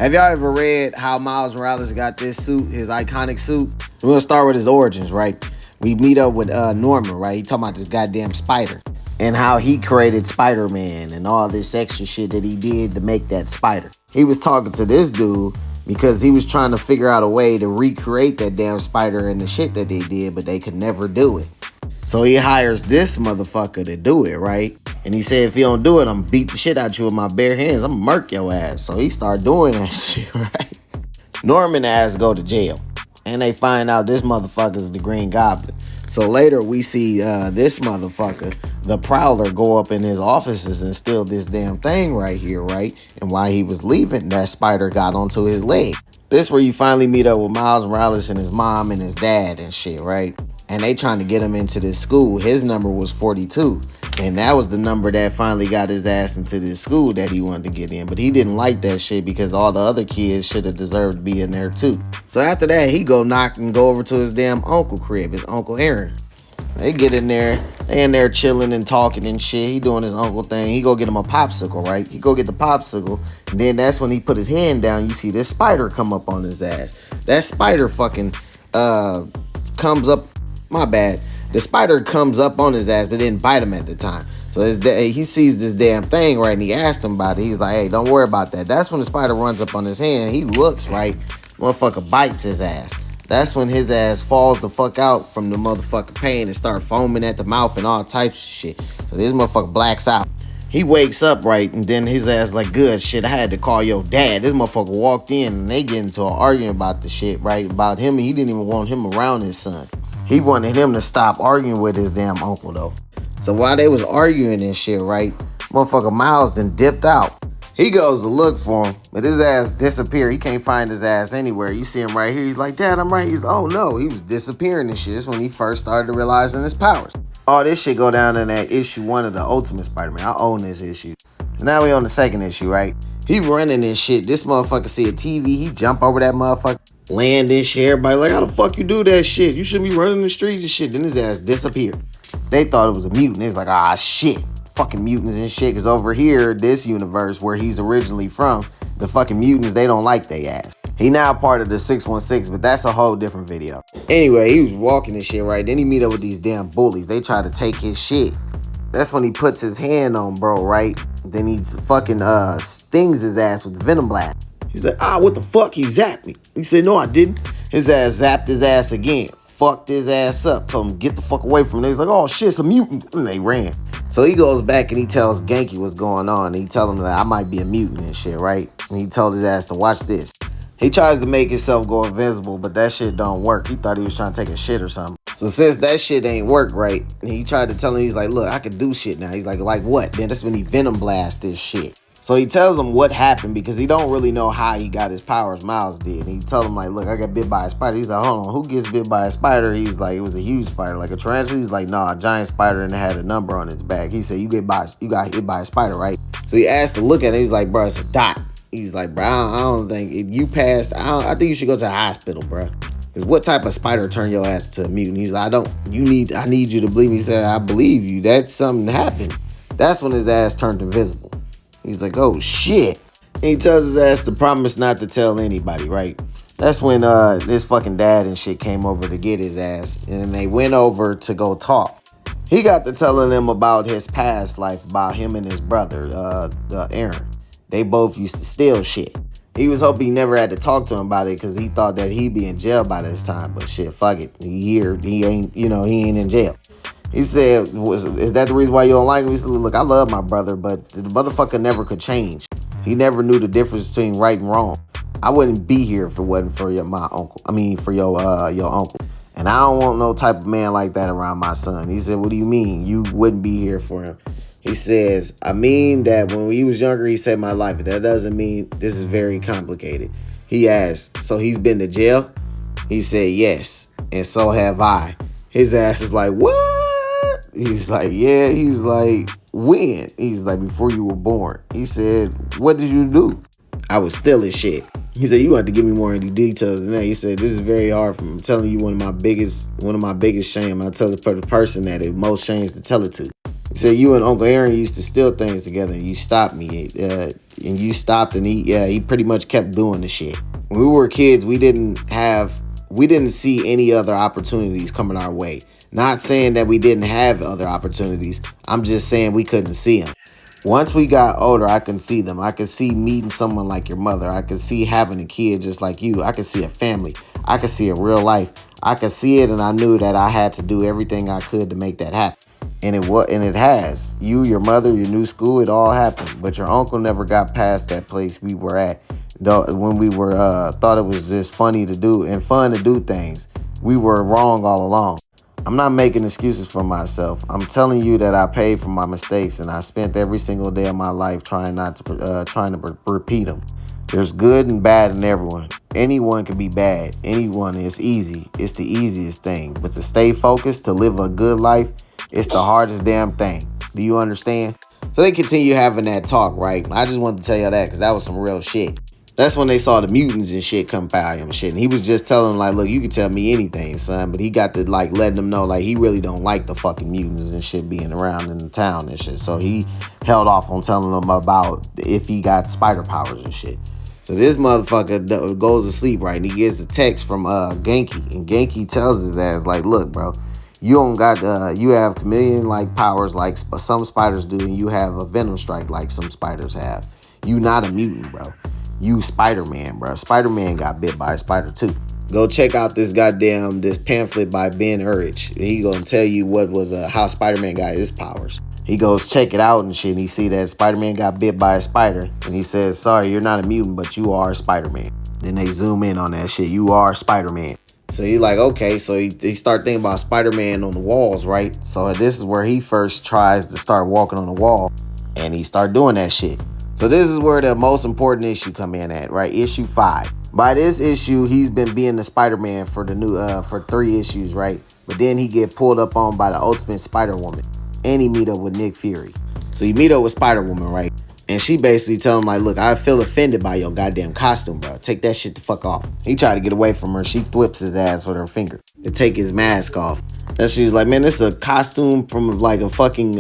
Have y'all ever read how Miles Morales got this suit, his iconic suit? We're gonna start with his origins, right? We meet up with Norman, right? He talking about this goddamn spider and how he created Spider-Man and all this extra shit that he did to make that spider. He was talking to this dude because he was trying to figure out a way to recreate that damn spider and the shit that they did, but they could never do it. So he hires this motherfucker to do it, right? And he said, if you don't do it, I'm gonna beat the shit out you with my bare hands. I'm gonna murk your ass. So he started doing that shit, right? Norman ass go to jail. And they find out this motherfucker's the Green Goblin. So later we see this motherfucker, the Prowler, go up in his offices and steal this damn thing right here, right? And while he was leaving, that spider got onto his leg. This where you finally meet up with Miles Morales and his mom and his dad and shit, right? And they trying to get him into this school. His number was 42. And that was the number that finally got his ass into this school that he wanted to get in. But he didn't like that shit because all the other kids should have deserved to be in there too. So after that, he go knock and go over to his damn uncle crib, his Uncle Aaron. They get in there. They in there chilling and talking and shit. He doing his uncle thing. He go get him a popsicle, right? He go get the popsicle. And then that's when he put his hand down. You see this spider come up on his ass. That spider fucking comes up. My bad. The spider comes up on his ass, but didn't bite him at the time. So he sees this damn thing, right? And he asked him about it. He's like, hey, don't worry about that. That's when the spider runs up on his hand. He looks, right? Motherfucker bites his ass. That's when his ass falls the fuck out from the motherfucking pain and start foaming at the mouth and all types of shit. So this motherfucker blacks out. He wakes up, right? And then his ass like, good shit, I had to call your dad. This motherfucker walked in and they get into an argument about the shit, right? About him. He didn't even want him around his son. He wanted him to stop arguing with his damn uncle, though. So while they was arguing and shit, right, motherfucker Miles then dipped out. He goes to look for him, but his ass disappeared. He can't find his ass anywhere. You see him right here. He's like, Dad, I'm right. He's like, oh, no. He was disappearing and shit. This is when he first started realizing his powers. All this shit go down in that issue 1 of the Ultimate Spider-Man. I own this issue. So now we on the second issue, right? He running this shit. This motherfucker see a TV. He jump over that motherfucker. Land this shit. Everybody like, how the fuck you do that shit? You shouldn't be running the streets and shit. Then his ass disappeared. They thought it was a mutant. It's like, ah, shit. Fucking mutants and shit. Because over here, this universe where he's originally from, the fucking mutants, they don't like they ass. He now part of the 616, but that's a whole different video. Anyway, he was walking and shit, right? Then he meet up with these damn bullies. They try to take his shit. That's when he puts his hand on bro, right? Then he fucking stings his ass with venom blast. He's like, what the fuck? He zapped me. He said, no, I didn't. His ass zapped his ass again. Fucked his ass up. Told him, get the fuck away from him. He's like, oh, shit, it's a mutant. And they ran. So he goes back and he tells Genki what's going on. And he tells him that I might be a mutant and shit, right? And he told his ass to watch this. He tries to make himself go invisible, but that shit don't work. He thought he was trying to take a shit or something. So since that shit ain't work right, he tried to tell him, he's like, look, I can do shit now. He's like what? Then that's when he venom blast this shit. So he tells him what happened because he don't really know how he got his powers. Miles did. And he told him like, look, I got bit by a spider. He's like, hold on, who gets bit by a spider? He's like, it was a huge spider, like a tarantula. He's like, nah, a giant spider, and it had a number on its back. He said, you got hit by a spider, right? So he asked to look at it. He's like, bro, it's a dot. He's like, bro, I don't think if you passed. I think you should go to the hospital, bro. Because what type of spider turned your ass to a mutant? He's like, I need you to believe me. He said, I believe you. That's something happened. That's when his ass turned invisible. He's like, oh, shit. And he tells his ass to promise not to tell anybody, right? That's when his fucking dad and shit came over to get his ass. And they went over to go talk. He got to telling them about his past life, about him and his brother, Aaron. They both used to steal shit. He was hoping he never had to talk to him about it because he thought that he'd be in jail by this time. But shit, fuck it. He ain't in jail. He said, is that the reason why you don't like him? He said, look, I love my brother, but the motherfucker never could change. He never knew the difference between right and wrong. I wouldn't be here if it wasn't for your uncle. And I don't want no type of man like that around my son. He said, what do you mean? You wouldn't be here for him. He says, I mean that when he was younger, he saved my life. But that doesn't mean this is very complicated. He asked, so he's been to jail? He said, yes. And so have I. His ass is like, what? He's like, yeah. He's like, when? He's like, before you were born. He said, what did you do? I was stealing shit. He said, you have to give me more of the details than that. He said, this is very hard for me. I'm telling you one of my biggest shame. I tell the person that it most shames to tell it to. He said you and Uncle Aaron used to steal things together, and you stopped me. And you stopped, and he pretty much kept doing the shit. When we were kids, we didn't see any other opportunities coming our way. Not saying that we didn't have other opportunities. I'm just saying we couldn't see them. Once we got older, I can see them. I could see meeting someone like your mother. I could see having a kid just like you. I could see a family. I could see a real life. I could see it, and I knew that I had to do everything I could to make that happen. And it has. You, your mother, your new school, it all happened. But your uncle never got past that place we were at. When we were thought it was just funny to do and fun to do things. We were wrong all along. I'm not making excuses for myself. I'm telling you that I paid for my mistakes, and I spent every single day of my life trying to repeat them. There's good and bad in everyone. Anyone can be bad. Anyone is easy. It's the easiest thing. But to stay focused, to live a good life, it's the hardest damn thing. Do you understand? So they continue having that talk, right? I just wanted to tell you that because that was some real shit. That's when they saw the mutants and shit come by him and shit. And he was just telling them, like, look, you can tell me anything, son. But he got to, like, letting them know, like, he really don't like the fucking mutants and shit being around in the town and shit. So he held off on telling them about if he got spider powers and shit. So this motherfucker goes to sleep, right? And he gets a text from Genki. And Genki tells his ass, like, look, bro, you don't got, you have chameleon-like powers like some spiders do. And you have a venom strike like some spiders have. You not a mutant, bro. You Spider-Man, bro. Spider-Man got bit by a spider too. Go check out this pamphlet by Ben Urich. He gonna tell you what was how Spider-Man got his powers. He goes check it out and shit. And he see that Spider-Man got bit by a spider, and he says, "Sorry, you're not a mutant, but you are Spider-Man." Then they zoom in on that shit. You are Spider-Man. So he's like, okay. So he start thinking about Spider-Man on the walls, right? So this is where he first tries to start walking on the wall, and he start doing that shit. So this is where the most important issue come in at, right? Issue 5. By this issue, he's been being the Spider-Man for the new for 3 issues, right? But then he get pulled up on by the Ultimate Spider-Woman, and he meet up with Nick Fury. So he meet up with Spider-Woman, right? And she basically tell him, like, look, I feel offended by your goddamn costume, bro. Take that shit the fuck off. He tried to get away from her. She whips his ass with her finger to take his mask off. And she's like, man, this is a costume from like a fucking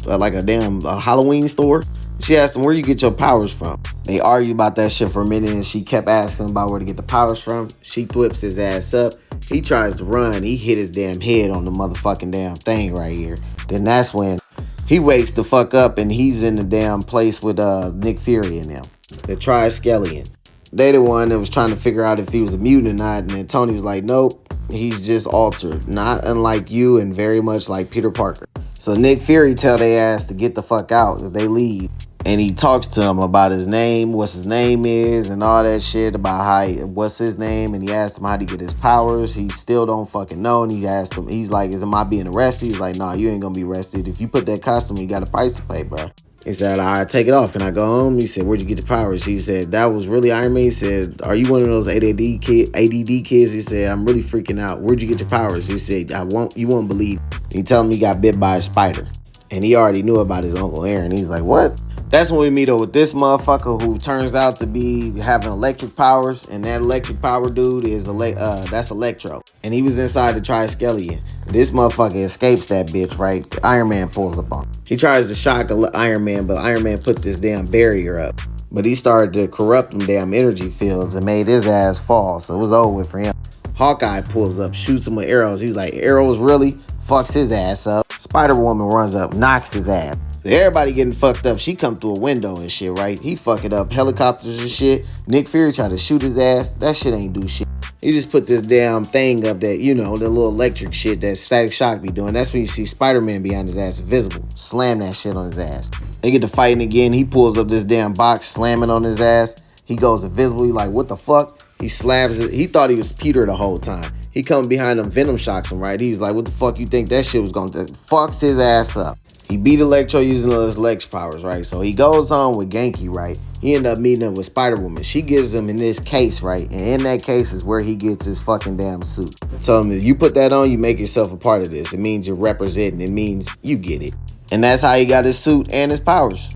like a damn Halloween store. She asked him, where you get your powers from? They argued about that shit for a minute, and she kept asking about where to get the powers from. She whips his ass up. He tries to run. He hit his damn head on the motherfucking damn thing right here. Then that's when he wakes the fuck up, and he's in the damn place with Nick Fury and them. The Triskelion. They the one that was trying to figure out if he was a mutant or not, and then Tony was like, nope, he's just altered. Not unlike you and very much like Peter Parker. So Nick Fury tell they ass to get the fuck out as they leave. And he talks to him about his name, what his name is, and all that shit about what's his name. And he asked him how to get his powers. He still don't fucking know. And he asked him, he's like, am I being arrested? He's like, nah, you ain't gonna be arrested. If you put that costume, you got a price to pay, bro. He said, all right, take it off. Can I go home? He said, where'd you get the powers? He said, that was really Iron Man. He said, are you one of those ADD kids? He said, I'm really freaking out. Where'd you get your powers? He said, you won't believe. He told him he got bit by a spider. And he already knew about his Uncle Aaron. He's like, what? That's when we meet up with this motherfucker who turns out to be having electric powers, and that electric power dude is that's Electro, and he was inside the Triskelion. This motherfucker escapes that bitch, right? Iron Man pulls up on him. He tries to shock Iron Man, but Iron Man put this damn barrier up. But he started to corrupt them damn energy fields and made his ass fall, so it was over with for him. Hawkeye pulls up, shoots him with arrows. He's like, arrows really? Fucks his ass up. Spider-Woman runs up, knocks his ass. So everybody getting fucked up. She come through a window and shit, right? He fuck it up. Helicopters and shit. Nick Fury tried to shoot his ass. That shit ain't do shit. He just put this damn thing up that, the little electric shit that Static Shock be doing. That's when you see Spider-Man behind his ass invisible. Slam that shit on his ass. They get to fighting again. He pulls up this damn box, slamming on his ass. He goes invisible. He like, what the fuck? He slams it. He thought he was Peter the whole time. He come behind him, Venom shocks him, right? He's like, what the fuck you think that shit was going to do? Fucks his ass up. He beat Electro using his electric powers, right? So he goes home with Genki, right? He ended up meeting up with Spider-Woman. She gives him in this case, right? And in that case is where he gets his fucking damn suit. Tell him, if you put that on, you make yourself a part of this. It means you're representing. It means you get it. And that's how he got his suit and his powers.